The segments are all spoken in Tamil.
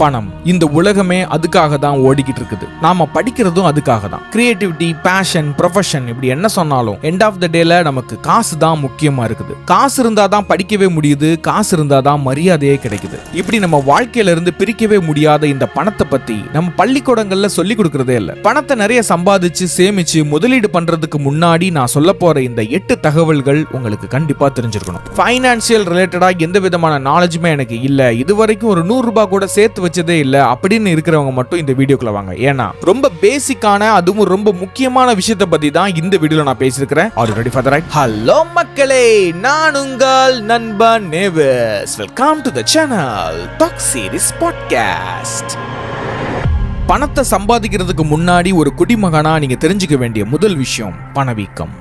பணம். இந்த உலகமே அதுக்காக தான் ஓடிக்கிட்டு இருக்குது. நாம படிக்கிறதும் அதுக்காக தான். கிரியேட்டிவிட்டி, பேஷன், ப்ரொஃபஷன் இப்படி என்ன சொன்னாலும் எண்ட் ஆஃப் த டேல நமக்கு காசு தான் முக்கியமா இருக்குது. காசு இருந்தா தான் படிக்கவே முடியுது, காசு இருந்தா தான் மரியாதையே கிடைக்குது. இப்படி நம்ம வாழ்க்கையில இருந்து பிரிக்கவே முடியாத இந்த பணத்தை பத்தி நம்ம பள்ளிக்கூடங்கள்ல சொல்லி கொடுக்கறதே இல்ல. பணத்தை நிறைய சம்பாதிச்சு சேமிச்சு முதலீடு பண்றதுக்கு முன்னாடி நான் சொல்ல போற இந்த 8 தகவல்கள் உங்களுக்கு கண்டிப்பா தெரிஞ்சிருக்கணும். ஃபைனான்சியல் ரிலேட்டடா எந்த விதமான நாலேஜுமே எனக்கு இல்ல, இதுவரைக்கும் ஒரு 100 ரூபாய் கூட சேர்த்து வச்சதே இல்ல அப்படின்னு இருக்கிறவங்க மட்டும் இந்த வீடியோக்குள்ள வாங்க. ஏன்னா ரொம்ப பேசிக்கான அதுவும் ரொம்ப முக்கியமான விஷயத்தை பத்தி தான் இந்த வீடியோல நான் பேசியிருக்கிறேன். Are you ready for that? Hello மக்களே, நான் உங்கள் நண்பன் நேவஸ். Welcome to the channel talk series podcast. பணத்தை சம்பாதிக்கிறதுக்கு முன்னாடி ஒரு குடிமகனா நீங்க தெரிஞ்சுக்க வேண்டிய முதல் விஷயம் பணவீக்கம்.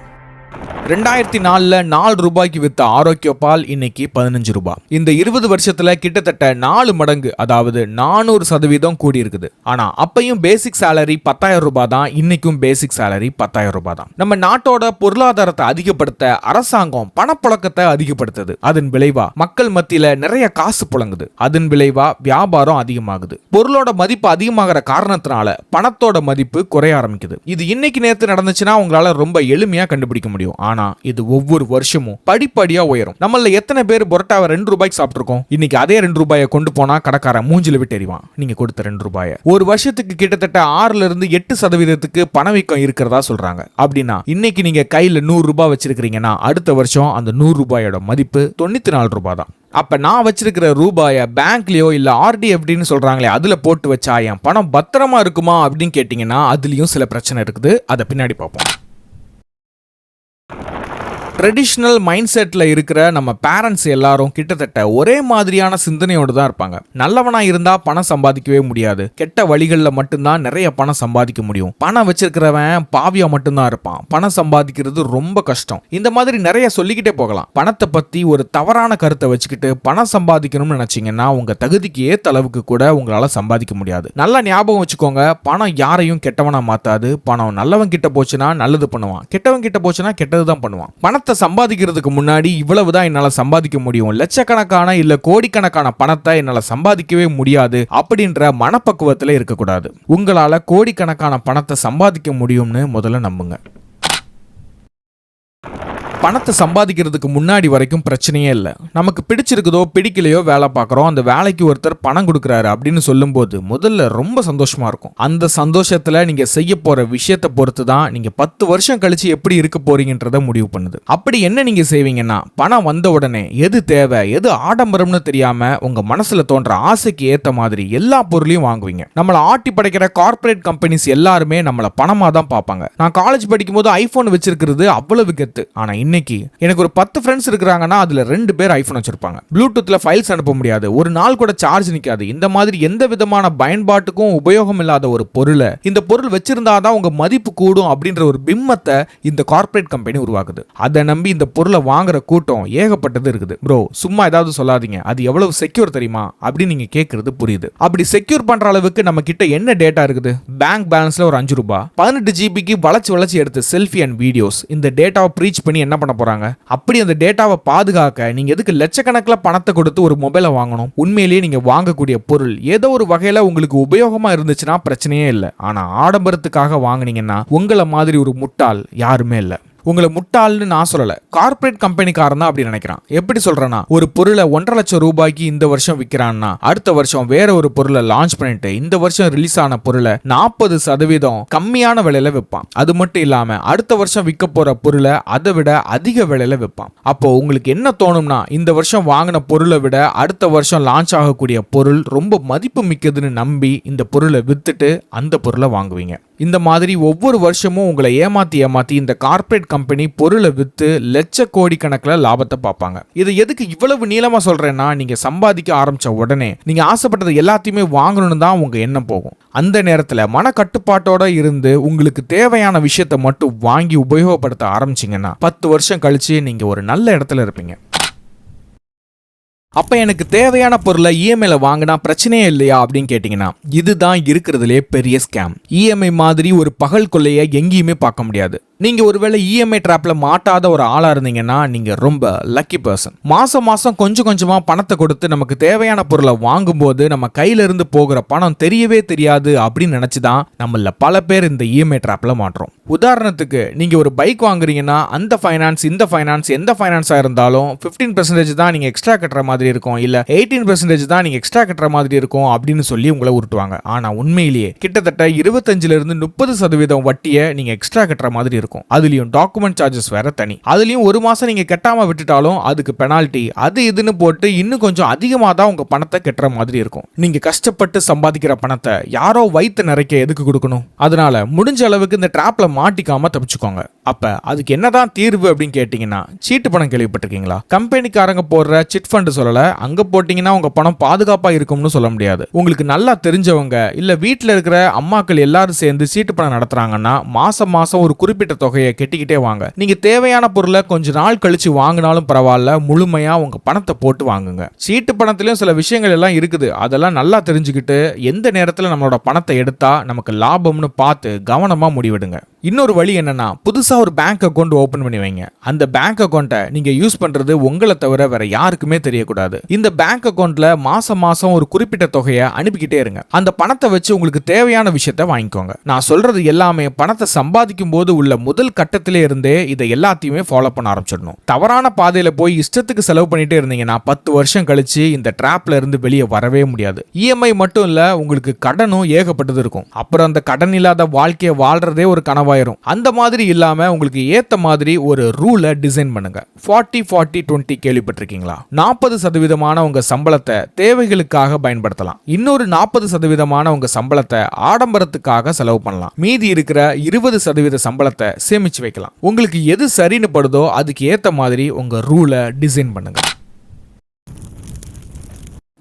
2004 4 ரூபாய்க்கு வித்த ஆரோக்கிய பால் இன்னைக்கு 15 ரூபாய். இந்த 20 வருஷத்துல கிட்டத்தட்ட 4 மடங்கு, அதாவது 400% கூடி இருக்குது. ஆனா அப்பையும் பேசிக் சேலரி 10,000 ரூபாய் தான், இன்னைக்கும் பேசிக் சேலரி 10,000 ரூபாய் தான். நம்ம நாட்டோட பொருளாதாரத்தை அதிகப்படுத்த அரசாங்கம் பணப்புழக்கத்தை அதிகப்படுத்துது. அதன் விளைவா மக்கள் மத்தியில நிறைய காசு புழங்குது. அதன் விளைவா வியாபாரம் அதிகமாகுது. பொருளோட மதிப்பு அதிகமாகிற காரணத்தினால பணத்தோட மதிப்பு குறைய ஆரம்பிக்குது. இது இன்னைக்கு நேத்து நடந்துச்சுன்னா உங்களால ரொம்ப எளிமையா கண்டுபிடிக்க முடியும். ஆனா இது ஒவ்வொரு வருஷமும் படிப்படியா உயரும். நம்மள எத்தனை பேர் பரோட்டாவை 2 ரூபாய்க்கு சாப்பிட்டுருக்கோம்? இன்னைக்கு அதே 2 ரூபாயை கொண்டு போனா கடைக்காரன் மூஞ்சில விட்டு எறிவான். நீங்க கொடுத்த 2 ரூபாயை ஒரு வருஷத்துக்கு கிட்டத்தட்ட 6ல இருந்து 8% பணவீக்கம் இருக்கிறதா சொல்றாங்க. அப்படின்னா இன்னைக்கு நீங்க கையில 100 ரூபாய் வச்சிருக்கீங்கன்னா அடுத்த வருஷம் அந்த 100 ரூபாயோட மதிப்பு 94 ரூபாய் தான். அப்ப நான் வச்சிருக்கிற ரூபாய பேங்க்லயோ இல்ல ஆர்டி எப்படின்னு சொல்றாங்களே அதுல போட்டு வச்சா என் பணம் பத்திரமா இருக்குமா அப்படின்னு கேட்டீங்கன்னா அதுலயும் சில பிரச்சனை இருக்குது. அதை பின்னாடி பார்ப்போம். ட்ரெடிஷ்னல் மைண்ட் செட்டில் இருக்கிற நம்ம பேரண்ட்ஸ் எல்லாரும் கிட்டத்தட்ட ஒரே மாதிரியான சிந்தனையோடு தான் இருப்பாங்க. நல்லவனா இருந்தா பணம் சம்பாதிக்கவே முடியாது, கெட்ட வழிகளில் மட்டும்தான் நிறைய பணம் சம்பாதிக்க முடியும், பணம் வச்சிருக்கிறவன் பாவியா மட்டும்தான் இருப்பான், பணம் சம்பாதிக்கிறது ரொம்ப கஷ்டம், இந்த மாதிரி நிறைய சொல்லிக்கிட்டே போகலாம். பணத்தை பத்தி ஒரு தவறான கருத்தை வச்சுக்கிட்டு பணம் சம்பாதிக்கணும்னு நினைச்சீங்கன்னா உங்க தகுதிக்கு ஏத்த அளவுக்கு கூட உங்களால சம்பாதிக்க முடியாது. நல்லா ஞாபகம் வச்சுக்கோங்க, பணம் யாரையும் கெட்டவனா மாத்தாது. பணம் நல்லவன் கிட்ட போச்சுன்னா நல்லது பண்ணுவான், கெட்டவன் கிட்ட போச்சுன்னா கெட்டதுதான் பண்ணுவான். பணத்தை சம்பாதிக்கிறதுக்கு முன்னாடி இவ்வளவுதான் என்னால சம்பாதிக்க முடியும், லட்சக்கணக்கான இல்ல கோடிக்கணக்கான பணத்தை என்னால சம்பாதிக்கவே முடியாது அப்படின்ற மனப்பக்குவத்துல இருக்கக்கூடாது. உங்களால கோடிக்கணக்கான பணத்தை சம்பாதிக்க முடியும்னு முதல்ல நம்புங்க. பணத்தை சம்பாதிக்கிறதுக்கு முன்னாடி வரைக்கும் பிரச்சனையே இல்லை. நமக்கு பிடிச்சிருக்குதோ பிடிக்கலையோ வேலை பார்க்குறோம், அந்த வேலைக்கு ஒருத்தர் பணம் கொடுக்குறாரு அப்படின்னு சொல்லும்போது முதல்ல ரொம்ப சந்தோஷமா இருக்கும். அந்த சந்தோஷத்துல நீங்க செய்ய போற விஷயத்தை பொறுத்து தான் நீங்க 10 வருஷம் கழிச்சு எப்படி இருக்க போறீங்கன்றத முடிவு பண்ணுது. அப்படி என்ன நீங்க செய்வீங்கன்னா பணம் வந்த உடனே எது தேவை எது ஆடம்பரம்னு தெரியாம உங்க மனசுல தோன்ற ஆசைக்கு ஏத்த மாதிரி எல்லா பொருளையும் வாங்குவீங்க. நம்மளை ஆட்டி படைக்கிற கார்பரேட் கம்பெனிஸ் எல்லாருமே நம்மளை பணமா தான் பார்ப்பாங்க. நான் காலேஜ் படிக்கும் போது ஐபோன் வச்சிருக்கிறது அவ்வளவு கெத்து. ஆனா இன்னைக்கு எனக்கு ஒரு 10 ஃப்ரெண்ட்ஸ் இருக்காங்கன்னா அதுல 2 பேர் ஐபோன் வச்சிருப்பாங்க. ப்ளூடூத்ல ஃபைல்ஸ் அனுப்ப முடியாது, ஒரு நாள் கூட சார்ஜ் நிக்காது. இந்த மாதிரி எந்த விதமான பயன்பாட்டுக்கும் உபயோகம் இல்லாத ஒரு பொருளை இந்த பொருள் வச்சிருந்தாதான் உங்க மதிப்பு கூடும் அப்படின்ற ஒரு பிம்பத்தை இந்த கார்பரேட் கம்பெனி உருவாக்குது. அதை நம்பி இந்த பொருளை வாங்குற கூட்டம் ஏகப்பட்டது இருக்குது. ப்ரோ சும்மா ஏதாவது சொல்லாதீங்க, அது எவ்வளவு செக்யூர் தெரியுமா அப்படின்னு நீங்க கேட்கறது புரியுது. அப்படி செக்யூர் பண்ற அளவுக்கு நம்ம கிட்ட என்ன டேட்டா இருக்குது? பேங்க் பேலன்ஸ்ல ஒரு 5 ரூபாய் 18 ஜிபிக்கு வளைச்சு எடுத்த செல்ஃபி அண்ட் வீடியோஸ். இந்த டேட்டாவை ப்ரீச் பண்ணி என்ன பண்ண போறாங்க? அப்படி அந்த டேட்டாவை பாதுகாக்க நீங்க எதுக்கு லட்சக்கணக்கில் பணத்தை கொடுத்து ஒரு மொபைலை வாங்கணும்? உண்மையிலேயே நீங்க வாங்கக்கூடிய பொருள் ஏதோ ஒரு வகையில உங்களுக்கு உபயோகமா இருந்துச்சுன்னா பிரச்சனையே இல்லை. ஆனா ஆடம்பரத்துக்காக வாங்கினீங்கன்னா உங்களை மாதிரி ஒரு முட்டாள் யாருமே இல்லை. உங்களை முட்டாள்னு நான் சொல்லல, கார்பரேட் கம்பெனிக்காரன் தான் அப்படி நினைக்கிறான். எப்படி சொல்றேன்னா, ஒரு பொருளை 1.5 லட்சம் ரூபாய்க்கு இந்த வருஷம் விற்கிறான்னா அடுத்த வருஷம் வேற ஒரு பொருளை லான்ச் பண்ணிட்டு இந்த வருஷம் ரிலீஸ் ஆன பொருளை 40% கம்மியான விலையில விற்பான். அது மட்டும் இல்லாம அடுத்த வருஷம் விற்க போற பொருளை அதை விட அதிக விலையில விற்பான். அப்போ உங்களுக்கு என்ன தோணும்னா, இந்த வருஷம் வாங்கின பொருளை விட அடுத்த வருஷம் லான்ச் ஆகக்கூடிய பொருள் ரொம்ப மதிப்பு மிக்கதுன்னு நம்பி இந்த பொருளை வித்துட்டு அந்த பொருளை வாங்குவீங்க. இந்த மாதிரி ஒவ்வொரு வருஷமும் உங்களை ஏமாத்தி இந்த கார்பரேட் கம்பெனி பொருளை வித்து லட்ச கோடி கணக்கில் லாபத்தை பார்ப்பாங்க. இது எதுக்கு இவ்வளவு நீளமா சொல்றேன்னா, நீங்க சம்பாதிக்க ஆரம்பிச்ச உடனே நீங்க ஆசைப்பட்டது எல்லாத்தையுமே வாங்கணும்னு தான் உங்க எண்ணம் போகும். அந்த நேரத்தில் மன கட்டுப்பாட்டோட இருந்து உங்களுக்கு தேவையான விஷயத்தை மட்டும் வாங்கி உபயோகப்படுத்த ஆரம்பிச்சிங்கன்னா 10 வருஷம் கழிச்சு நீங்க ஒரு நல்ல இடத்துல இருப்பீங்க. அப்ப எனக்கு தேவையான பொருளை இஎம்ஐல வாங்கினா பிரச்சனையே இல்லையா அப்படின்னு கேட்டீங்கன்னா இதுதான் இருக்கிறதுலே பெரிய ஸ்கேம். இஎம்ஐ மாதிரி ஒரு பகல் கொள்ளையை எங்கேயுமே பார்க்க முடியாது. நீங்க ஒருவேளை இஎம்ஐ ட்ராப்ல மாட்டாத ஒரு ஆளா இருந்தீங்கன்னா நீங்க ரொம்ப லக்கி பர்சன். மாசம் மாசம் கொஞ்சம் கொஞ்சமா பணத்தை கொடுத்து நமக்கு தேவையான பொருளை வாங்கும்போது நம்ம கையில இருந்து போகிற பணம் தெரியவே தெரியாது அப்படின்னு நினைச்சுதான் நம்மள பல பேர் இந்த இஎம்ஐ ட்ராப்ல மாட்டுறோம். உதாரணத்துக்கு நீங்க ஒரு பைக் வாங்குறீங்கன்னா அந்த ஃபைனான்ஸ் இந்த ஃபைனான்ஸ் எந்த ஃபைனான்ஸா இருந்தாலும் 15% தான் நீங்க எக்ஸ்ட்ரா கட்டுற மாதிரி இருக்கும், இல்ல 18% தான் நீங்க எக்ஸ்ட்ரா கட்டுற மாதிரி இருக்கும் அப்படின்னு சொல்லி உங்களை உருட்டுவாங்க. ஆனா உண்மையிலேயே கிட்டத்தட்ட 25% இருந்து 30% வட்டியை நீங்க எக்ஸ்ட்ரா கட்டுற மாதிரி இருக்கும். அதுலயும் டாக்குமெண்ட் சார்ஜஸ் வேற தனி. அதுலயும் ஒரு மாசம் நீங்க கட்டாம விட்டுட்டாலும் அதுக்கு பெனால்டி அது இதுன்னு போட்டு இன்னும் கொஞ்சம் அதிகமா தான் உங்க பணத்தை கட்டுற மாதிரி இருக்கும். நீங்க கஷ்டப்பட்டு சம்பாதிக்கிற பணத்தை யாரோ வயிற்று நிறைக்க எதுக்கு கொடுக்கணும்? அதனால முடிஞ்ச அளவுக்கு இந்த டிராப்ல மாட்டிக்காம தப்பிச்சுக்கோங்க. அப்ப அதுக்கு என்னதான் தீர்வு அப்படின்னு கேட்டீங்கன்னா, சீட்டு பணம் கேள்விப்பட்டிருக்கீங்களா? கம்பெனிக்காரங்க போடுற சிட் ஃபண்ட் சொல்லல, அங்க போட்டீங்கன்னா உங்க பணம் பாதுகாப்பா இருக்கும்னு சொல்ல முடியாது. உங்களுக்கு நல்லா தெரிஞ்சவங்க இல்ல வீட்டுல இருக்கிற அம்மாக்கள் எல்லாரும் சேர்ந்து சீட்டு பணம் நடத்துறாங்கன்னா மாசம் மாசம் ஒரு குறிப்பிட்ட தொகையை கெட்டிக்கிட்டே வாங்க. நீங்க தேவையான பொருளை கொஞ்ச நாள் கழிச்சு வாங்கினாலும் பரவாயில்ல, முழுமையா உங்க பணத்தை போட்டு வாங்குங்க. சீட்டு பணத்திலயும் சில விஷயங்கள் எல்லாம் இருக்குது, அதெல்லாம் நல்லா தெரிஞ்சுக்கிட்டு எந்த நேரத்துல நம்மளோட பணத்தை எடுத்தா நமக்கு லாபம்னு பார்த்து கவனமா முடிவெடுங்க. இன்னொரு வழி என்னன்னா, புதுசா ஒரு பேங்க் அக்கௌண்ட் ஓபன் பண்ணி வைங்க. அந்த பேங்க் அக்கௌண்ட்டை நீங்க யூஸ் பண்றது உங்களை தவிர வேற யாருக்குமே தெரியக்கூடாது. இந்த பேங்க் அக்கௌண்ட்ல மாசம் மாசம் ஒரு குறிப்பிட்ட தொகையை அனுப்பிக்கிட்டே இருங்க. அந்த பணத்தை வச்சு உங்களுக்கு தேவையான விஷயத்தை வாங்கிக்கோங்க. நான் சொல்றது எல்லாமே பணத்தை சம்பாதிக்கும் போது உள்ள முதல் கட்டத்திலே இருந்தே இதை எல்லாத்தையுமே ஃபாலோ பண்ண ஆரம்பிச்சிடணும். தவறான பாதையில போய் இஷ்டத்துக்கு செலவு பண்ணிட்டே இருந்தீங்கன்னா 10 வருஷம் கழிச்சு இந்த டிராப்ல இருந்து வெளியே வரவே முடியாது. இஎம்ஐ மட்டும் இல்ல, உங்களுக்கு கடனும் ஏகப்பட்டது இருக்கும். அப்புறம் அந்த கடன் இல்லாத வாழ்க்கையை வாழ்றதே ஒரு கனவா. அந்த மாதிரி இல்லாம உங்களுக்கு ஏத்த மாதிரி ஒரு ரூலை டிசைன் பண்ணுங்க. 40-40-20 கேள்விப்பட்டிருக்கீங்களா? 40% உங்க சம்பளத்தை தேவைகளுக்காக பயன்படுத்தலாம். இன்னொரு 40% உங்க சம்பளத்தை ஆடம்பரத்துக்காக செலவு பண்ணலாம். மீதி இருக்கிற 20% சம்பளத்தை சேமிச்சு வைக்கலாம். உங்களுக்கு எது சரின்னு படுதோ அதுக்கு ஏத்த மாதிரி உங்க ரூலை டிசைன் பண்ணுங்க.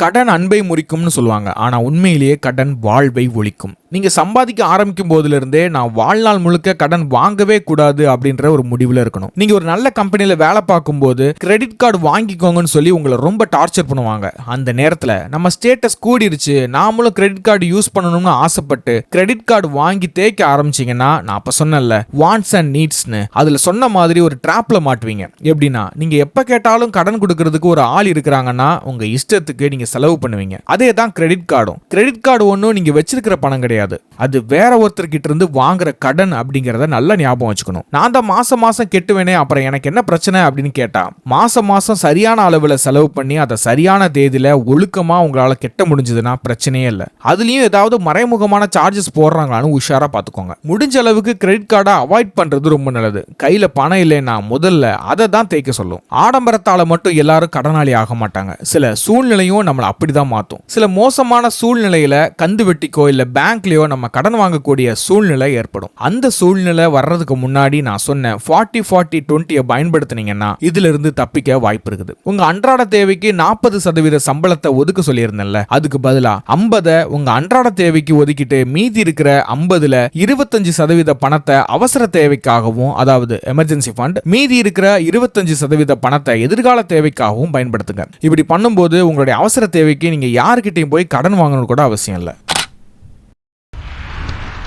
கடன் அன்பை முறிக்கும்னு சொல்லுவாங்க, ஆனா உண்மையிலேயே கடன் வாழ்வை ஒழிக்கும். நீங்க சம்பாதிக்க ஆரம்பிக்கும் போதுல இருந்தே நான் வாழ்நாள் முழுக்க கடன் வாங்கவே கூடாது அப்படின்ற ஒரு முடிவுல இருக்கணும். நீங்க ஒரு நல்ல கம்பெனில வேலை பார்க்கும் போது கிரெடிட் கார்டு வாங்கிக்கோங்கன்னு சொல்லி உங்களை ரொம்ப டார்ச்சர் பண்ணுவாங்க. அந்த நேரத்துல நம்ம ஸ்டேட்டஸ் கூடிருச்சு, நாமளும் கிரெடிட் கார்டு யூஸ் பண்ணணும்னு ஆசைப்பட்டு கிரெடிட் கார்டு வாங்கி தேய்க்க ஆரம்பிச்சீங்கன்னா, நான் அப்ப சொன்னேன்ல வாண்ட்ஸ் அண்ட் நீட்ஸ்னு, அதுல சொன்ன மாதிரி ஒரு டிராப்ல மாட்டுவீங்க. எப்படின்னா, நீங்க எப்ப கேட்டாலும் கடன் கொடுக்கறதுக்கு ஒரு ஆள் இருக்கிறாங்கன்னா உங்க இஷ்டத்துக்கு நீங்க செலவு பண்ணுவீங்க. அதே தான் கிரெடிட் கார்டும். கிரெடிட் கார்டு ஒன்றும் நீங்க வச்சிருக்கிற பணம் கிடையாது, அது வேற ஒருத்தர்கிட்ட இருந்து வாங்குற கடன் அப்படிங்கறத நல்லா ஞாபகம் வச்சுக்கணும். நான் தான் மாசம் மாசம் கெட்டுவேனே, அப்புறம் எனக்கு என்ன பிரச்சனை அப்படின்னு கேட்டா, மாசம் மாசம் சரியான அளவுல செலவு பண்ணி அதை சரியான தேதியில ஒழுக்கமா உங்களால கெட்ட முடிஞ்சதுன்னா பிரச்சனையே இல்லை. அதுலயும் ஏதாவது மறைமுகமான சார்ஜஸ் போடுறாங்களான்னு உஷாரா பாத்துக்கோங்க. முடிஞ்ச அளவுக்கு கிரெடிட் கார்டை அவாய்ட் பண்றது ரொம்ப நல்லது. கையில பணம் இல்லைன்னா முதல்ல அதை தான் தேய்க்க சொல்லும். ஆடம்பரத்தால மட்டும் எல்லாரும் கடனாளி ஆக மாட்டாங்க. சில சூழ்நிலையும் நம்மளை அப்படிதான் மாத்தும். சில மோசமான சூழ்நிலையில கந்து வெட்டிக்கோ இல்ல பேங்க்லயோ நம்ம கடன் வாங்கக்கூடிய சூழ்நிலை ஏற்படும். அந்த சூழ்நிலை வர்றதுக்கு முன்னாடி நான் சொன்ன 40-40-20 பயன்படுத்தினீங்கன்னா இதுல இருந்து தப்பிக்க வாய்ப்பு இருக்குது. உங்க அன்றாட தேவைக்கு 40% சம்பளத்தை ஒதுக்க சொல்லியிருந்தேன்ல, அதுக்கு பதிலா 50 உங்க அன்றாட தேவைக்கு ஒதுக்கிட்டு மீதி இருக்கிற 50ல 25% பணத்தை அவசர தேவைக்காகவும், அதாவது எமர்ஜென்சி ஃபண்ட், மீதி இருக்கிற 25% பணத்தை எதிர்கால தேவைக்காகவும் பயன்படுத்துங்க. இப்படி பண்ணும்போது உங்களுடைய அவசர தேவைக்கு நீங்க யாருக்கிட்டையும் போய் கடன் வாங்கணும் கூட அவசியம் இல்லை.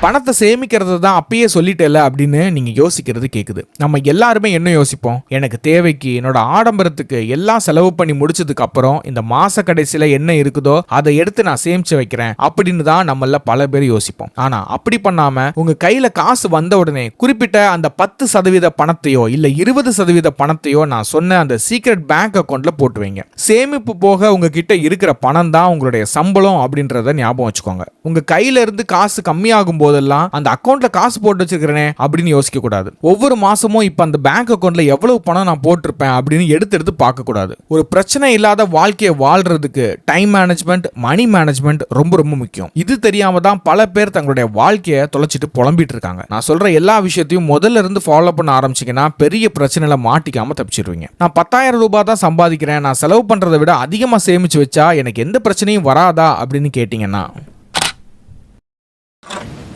பணத்தை சேமிக்கிறது தான் அப்பயே சொல்லிட்டேல அப்படின்னு நீங்க யோசிக்கிறது கேக்குது. நம்ம எல்லாருமே என்ன யோசிப்போம்? எனக்கு தேவைக்கு என்னோட ஆடம்பரத்துக்கு எல்லாம் செலவு பண்ணி முடிச்சதுக்கு அப்புறம் இந்த மாச கடைசியில என்ன இருக்குதோ அதை எடுத்து நான் சேமிச்சு வைக்கிறேன் அப்படின்னு தான் நம்மள பல பேர் யோசிப்போம். ஆனா அப்படி பண்ணாம உங்க கையில காசு வந்த உடனே குறிப்பிட்ட அந்த 10% பணத்தையோ இல்ல 20% பணத்தையோ நான் சொன்ன அந்த சீக்ரெட் பேங்க் அக்கௌண்ட்ல போட்டு வைங்க. சேமிப்பு போக உங்ககிட்ட இருக்கிற பணம் தான் உங்களுடைய சம்பளம் அப்படின்றத ஞாபகம் வச்சுக்கோங்க. உங்க கையில இருந்து காசு கம்மியாகும் போதெல்லாம் அந்த அக்கௌண்ட்ல காசு போட்டு வச்சிருக்கிறேனே அப்படின்னு யோசிக்க கூடாது. ஒவ்வொரு மாசமும் இப்ப அந்த பேங்க் அக்கௌண்ட்ல எவ்வளவு பணம் நான் போட்டிருப்பேன் அப்படின்னு எடுத்து பார்க்க கூடாது. ஒரு பிரச்சனை இல்லாத வாழ்க்கையை வாழ்றதுக்கு டைம் மேனேஜ்மெண்ட், மணி மேனேஜ்மெண்ட் ரொம்ப ரொம்ப முக்கியம். இது தெரியாம தான் பல பேர் தங்களுடைய வாழ்க்கையை தொலைச்சிட்டு புலம்பிட்டு இருக்காங்க. நான் சொல்ற எல்லா விஷயத்தையும் முதல்ல இருந்து ஃபாலோ பண்ண ஆரம்பிச்சீங்கன்னா பெரிய பிரச்சனையில மாட்டிக்காம தப்பிச்சிருவீங்க. நான் 10,000 ரூபாய் தான் சம்பாதிக்கிறேன், நான் செலவு பண்றதை விட அதிகமா சேமிச்சு வச்சா எனக்கு எந்த பிரச்சனையும் வராதா அப்படின்னு கேட்டீங்கன்னா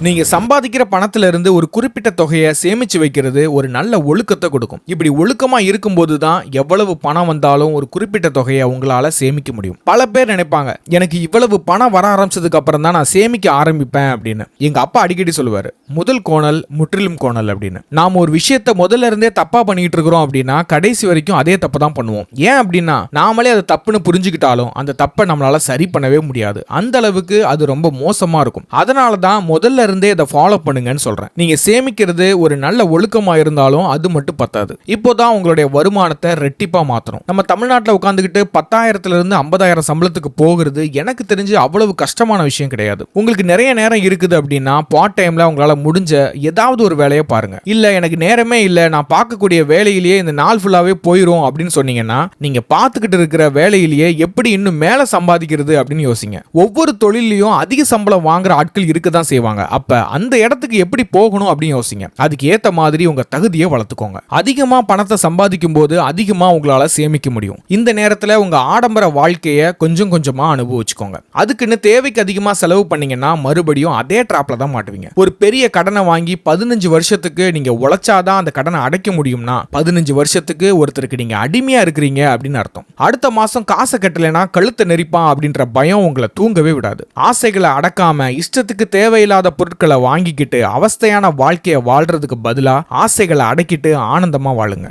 நீங்க சம்பாதிக்கிற பணத்துல இருந்து ஒரு குறிப்பிட்ட தொகையை சேமிச்சு வைக்கிறது ஒரு நல்ல ஒழுக்கத்தை கொடுக்கும். இப்படி ஒழுக்கமா இருக்கும்போது தான் எவ்வளவு பணம் வந்தாலும் ஒரு குறிப்பிட்ட தொகையை உங்களால சேமிக்க முடியும். பல பேர் நினைப்பாங்க, எனக்கு இவ்வளவு பணம் வர ஆரம்பிச்சதுக்கு அப்புறம் தான் நான் சேமிக்க ஆரம்பிப்பேன் அப்படின்னு. எங்க அப்பா அடிக்கடி சொல்லுவாரு, முதல் கோணல் முற்றிலும் கோணல் அப்படின்னு. நாம ஒரு விஷயத்த முதல்ல இருந்தே தப்பா பண்ணிட்டு இருக்கிறோம் அப்படின்னா கடைசி வரைக்கும் அதே தப்பு தான் பண்ணுவோம். ஏன் அப்படின்னா நாமளே அதை தப்புன்னு புரிஞ்சுக்கிட்டாலும் அந்த தப்பை நம்மளால சரி பண்ணவே முடியாது. அந்த அளவுக்கு அது ரொம்ப மோசமா இருக்கும். அதனால தான் முதல்ல இருந்தே இதை ஃபாலோ பண்ணுங்கன்னு சொல்றேன். நீங்க சேமிக்கிறது ஒரு நல்ல ஒழுக்கமா இருந்தாலும் அது மட்டும் பத்தாது. இப்போதான் உங்களுடைய வருமானத்தை ரெட்டிப்பா மாத்தணும். நம்ம தமிழ்நாட்டில் உட்காந்துக்கிட்டு 10,000 இருந்து 50,000 சம்பளத்துக்கு போகிறது எனக்கு தெரிஞ்சு அவ்வளவு கஷ்டமான விஷயம் கிடையாது. உங்களுக்கு நிறைய நேரம் இருக்குது அப்படின்னா பார்ட் டைம்ல உங்களால முடிஞ்ச ஏதாவது ஒரு வேலையை பாருங்க. இல்ல எனக்கு நேரமே இல்ல, நான் பார்க்கக்கூடிய வேலையிலேயே இந்த நாள் ஃபுல்லாவே போயிரும் அப்படின்னு சொன்னீங்கன்னா நீங்க பார்த்துக்கிட்டு இருக்கிற வேலையிலேயே எப்படி இன்னும் மேல சம்பாதிக்கிறது அப்படின்னு யோசிங்க. ஒவ்வொரு தொழிலையும் அதிக சம்பளம் வாங்குற ஆட்கள் இருக்க தான் செய்வாங்க. அப்ப அந்த இடத்துக்கு எப்படி போகணும் அப்படின்னு யோசிங்க. அதுக்கு ஏத்த மாதிரி உங்க தகுதியை வளர்த்துக்கோங்க. அதிகமா பணத்தை சம்பாதிக்கும் போது அதிகமா உங்களால சேமிக்க முடியும். இந்த நேரத்துல உங்க ஆடம்பர வாழ்க்கையை கொஞ்சம் கொஞ்சமா அனுபவிச்சுக்கோங்க. அதுக்குன்னு தேவைக்கு அதிகமா செலவு பண்ணீங்கன்னா மறுபடியும் அதே டிராப்ல தான் மாட்டுவீங்க. ஒரு பெரிய கடனை வாங்கி 15 வருஷத்துக்கு நீங்க உழைச்சாதான் அந்த கடனை அடைக்க முடியும்னா 15 வருஷத்துக்கு ஒருத்தருக்கு நீங்க அடிமையா இருக்கிறீங்க அப்படின்னு அர்த்தம். அடுத்த மாசம் காசை கட்டலைன்னா கழுத்தை நெரிப்பான் அப்படின்ற பயம் உங்களை தூங்கவே விடாது. ஆசைகளை அடக்காம இஷ்டத்துக்கு தேவையில்லாத பொருட்களை வாங்கிக்கிட்டு அவஸ்தையான வாழ்க்கையை வாழ்றதுக்கு பதிலா ஆசைகளை அடக்கிட்டு ஆனந்தமா வாழுங்க.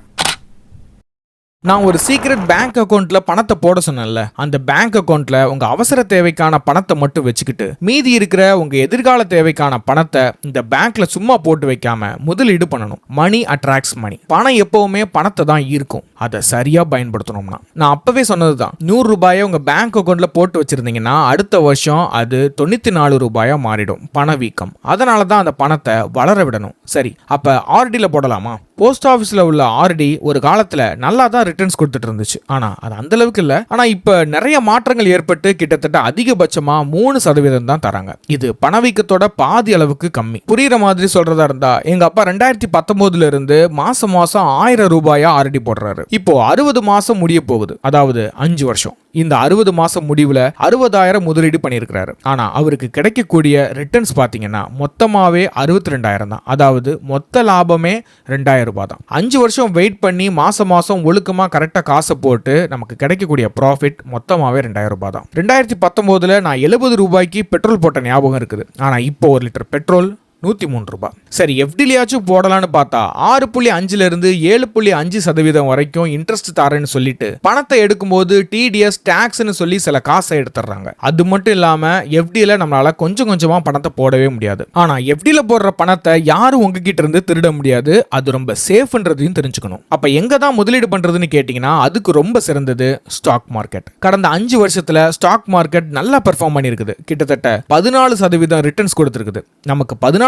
நான் ஒரு சீக்ரெட் பேங்க் அக்கௌண்ட்ல பணத்தை போட சொன்னேன்ல, அந்த பேங்க் அக்கௌண்ட்ல உங்க அவசர தேவைக்கான பணத்தை மட்டும் வச்சுக்கிட்டு மீதி இருக்கிற உங்க எதிர்கால தேவைக்கான பணத்தை இந்த பேங்க்ல சும்மா போட்டு வைக்காம முதலீடு பண்ணணும். மணி அட்ராக்ட்ஸ் மணி. பணம் எப்பவுமே பணத்தை தான் இருக்கும். அதை சரியா பயன்படுத்தணும்னா நான் அப்பவே சொன்னதுதான், 100 ரூபாயை உங்க பேங்க் அக்கௌண்ட்ல போட்டு வச்சிருந்தீங்கன்னா அடுத்த வருஷம் அது 94 ரூபாயா மாறிடும். பணவீக்கம். அதனாலதான் அந்த பணத்தை வளர விடணும். சரி, அப்ப ஆர்டில போடலாமா? போஸ்ட் ஆஃபீஸில் உள்ள ஆர்டி ஒரு காலத்தில் நல்லா தான் ரிட்டர்ன்ஸ் கொடுத்துட்டு இருந்துச்சு. ஆனால் அது அந்த அளவுக்கு இல்லை. ஆனால் இப்போ நிறைய மாற்றங்கள் ஏற்பட்டு கிட்டத்தட்ட அதிகபட்சமாக 3% தான் தராங்க. இது பணவீக்கத்தோட பாதி அளவுக்கு கம்மி. புரியுற மாதிரி சொல்றதா இருந்தா, எங்க அப்பா 2019 இருந்து மாசம் 1000 ரூபாயா ஆர்டி போடுறாரு. இப்போ 60 மாசம் முடிய போகுது, அதாவது 5 வருஷம். இந்த 60 மாசம் முடிவுல 60,000 முதலீடு பண்ணியிருக்கிறாரு. ஆனா அவருக்கு கிடைக்கக்கூடிய ரிட்டர்ன்ஸ் பாத்தீங்கன்னா மொத்தமாவே 62,000 தான். அதாவது மொத்த லாபமே 2,000 ரூபாய் தான். 5 வருஷம் வெயிட் பண்ணி மாசம் மாசம் ஒழுக்கமா கரெக்டா காசை போட்டு நமக்கு கிடைக்கக்கூடிய ப்ராஃபிட் மொத்தமாவே 2,000 ரூபாய் தான். 2019 நான் 70 ரூபாய்க்கு பெட்ரோல் போட்ட ஞாபகம் இருக்குது. ஆனா இப்போ 1 லிட்டர் பெட்ரோல் 103 ரூபாய். சரி, எஃப்டிலியாச்சும் போடலான்னு பார்த்தா 6.5 இருந்து 7.5% வரைக்கும் இன்ட்ரெஸ்ட் தரேன்னு சொல்லிட்டு பணத்தை எடுக்கும்போது டிடிஎஸ் டாக்ஸ்னு சொல்லி சில காசை எடுத்துறாங்க. அது மட்டும் இல்லாம எஃப்டில நம்மளால கொஞ்சம் கொஞ்சமா பணத்தை போடவே முடியாது. ஆனா எஃப்டில போடுற பணத்தை யாரும் உங்ககிட்ட இருந்து திருட முடியாது. அது ரொம்ப சேஃப்ன்றதையும் தெரிஞ்சுக்கணும். அப்ப எங்க தான் முதலீடு பண்றதுன்னு கேட்டீங்கன்னா அதுக்கு ரொம்ப சிறந்தது ஸ்டாக் மார்க்கெட். கடந்த 5 வருஷத்துல ஸ்டாக் மார்க்கெட் நல்லா பெர்ஃபார்ம் பண்ணிருக்குது. கிட்டத்தட்ட 14% ரிட்டர்ன்ஸ் கொடுத்திருக்குது. நமக்கு 14%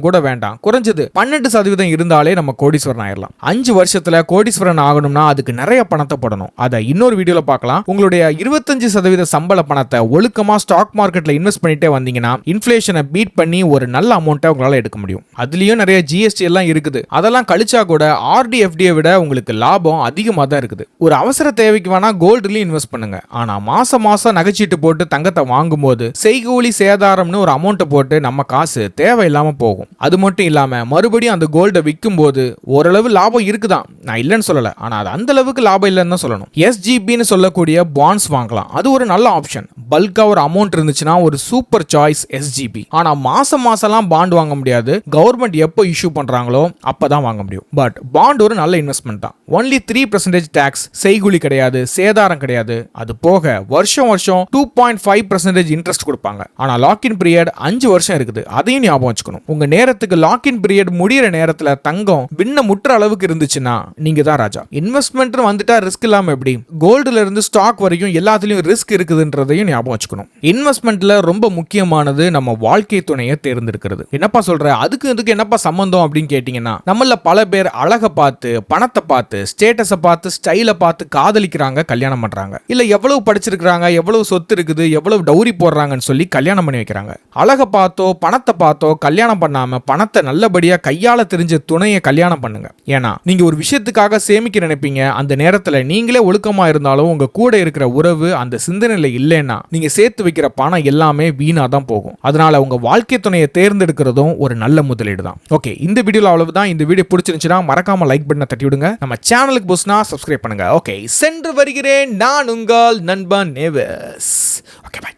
கூட வேண்டாம், குறைஞ்சது 12% இருந்தாலே நம்ம கோடீஸ்வரன் ஆயிரலாம். 5 வருஷத்துல கோடீஸ்வரன் ஆகணும்னா அதுக்கு நிறைய பணத்தை போடணும். அதை இன்னொரு வீடியோல பார்க்கலாம். உங்களுடைய 25% சம்பள பணத்தை ஒழுக்கமா ஸ்டாக் மார்க்கெட்ல இன்வெஸ்ட் பண்ணிட்டே வந்தீங்கன்னா இன்ஃப்ளேஷனை பீட் பண்ணி ஒரு நல்ல அமௌண்ட்டை உங்களால எடுக்க முடியும். அதுலயும் நிறைய ஜிஎஸ்டி எல்லாம் இருக்குது. அதெல்லாம் கழிச்சா கூட ஆர்டி எஃப்டியை விட உங்களுக்கு லாபம் அதிகமா தான் இருக்குது. ஒரு அவசர தேவைக்கு வேணா கோல்டுலயும் இன்வெஸ்ட் பண்ணுங்க. ஆனா மாசம் மாசம் நகைச்சீட்டு போட்டு தங்கத்தை வாங்கும் போது செய்கூலி சேதாரம்னு ஒரு அமௌண்ட் போட்டு நம்ம காசு தேவையில்லாம போகும். அது மட்டும் இல்லாம மறுபடியும் அந்த கோல்டை விற்கும் போது ஓரளவு லாபம் இருக்குதான், நான் இல்லைன்னு சொல்லல. ஆனா அது அந்த அளவுக்கு லாபம் இல்லைன்னு தான் சொல்லணும். எஸ்ஜிபின்னு சொல்லக்கூடிய பாண்ட்ஸ் வாங்கலாம். அது ஒரு நல்ல ஆப்ஷன். பல்கா ஒரு அமௌண்ட் இருந்துச்சுன்னா ஒரு சூப்பர் சாய்ஸ் எஸ்ஜிபி. ஆனா மாசம் மாசம்லாம் பாண்ட் வாங்க முடியாது. கவர்மெண்ட் எப்போ இஷ்யூ பண்றாங்களோ அப்பதான் வாங்க முடியும். பட் பாண்ட் ஒரு நல்ல இன்வெஸ்ட்மெண்ட் தான். ஒன்லி 3% டாக்ஸ், செய்கூலி கிடையாது, சேதாரம் கிடையாது. அது போக வருஷம் வருஷம் 2.5% இன்ட்ரெஸ்ட் கொடுப்பாங்க. ஆனா லாக்இன் பீரியட் 5 வருஷம் இருக்குது. அதையும் ஞாபகம் வச்சுக்கணும். உங்க நேரத்துக்கு லாக்இன் பீரியட் முடியிற நேரத்துல தங்கம் விண்ண முற்ற அளவுக்கு இருந்துச்சுன்னா நீங்க தான் ராஜா. இன்வெஸ்ட்மெண்ட் வந்துட்டா ரிஸ்க் இல்லாம எப்படி? கோல்டுல இருந்து ஸ்டாக் வரைக்கும் எல்லாத்துலயும் ரிஸ்க் இருக்குதுன்றதையும் ஞாபகம் வச்சுக்கணும். இன்வெஸ்ட்மெண்ட்ல ரொம்ப முக்கியமானது நம்ம வாழ்க்கை துணையை தேர்ந்தெடுக்கிறது. என்னப்பா சொல்ற, அதுக்கு என்னப்பா சம்பந்தம் அப்படின்னு கேட்டீங்கன்னா, நம்மள பல பேர் அழகை பார்த்து, பணத்தை பார்த்து, ஸ்டேட்டஸை பார்த்து, ஸ்டைலை பார்த்து காதலிக்கிறாங்க, கல்யாணம் பண்றாங்க. இல்ல எவ்வளவு படிச்சிருக்காங்க, எவ்வளவு சொத்து இருக்குது, எவ்வளவு டௌரி போடுறாங்கன்னு சொல்லி கல்யாணம் பண்ணி வைக்கிறாங்க. அழகை பார்த்தோ பணத்தை பார்த்தோ கல்யாணம் கல்யாணம் பண்ணாம பணத்தை நல்லபடியா கையாள தெரிஞ்ச துணையை கல்யாணம் பண்ணுங்க. ஏன்னா நீங்க ஒரு விஷயத்துக்காக சேமிக்க நினைப்பீங்க, அந்த நேரத்துல நீங்களே ஒழுக்கமா இருந்தாலும் உங்க கூட இருக்கிற உறவு அந்த சிந்தனையில இல்லைன்னா நீங்க சேர்த்து வைக்கிற பணம் எல்லாமே வீணா தான் போகும். அதனால உங்க வாழ்க்கை துணையை தேர்ந்தெடுக்கிறதும் ஒரு நல்ல முதலீடு தான். ஓகே, இந்த வீடியோல அவ்வளவுதான். இந்த வீடியோ பிடிச்சிருந்துச்சுன்னா மறக்காம லைக் பட்டனை தட்டி விடுங்க. நம்ம சேனலுக்கு புதுசுனா சப்ஸ்கிரைப் பண்ணுங்க. ஓகே, சென்று வருகிறேன். நான் உங்கள் நண்பன் நேவஸ். Okay, by.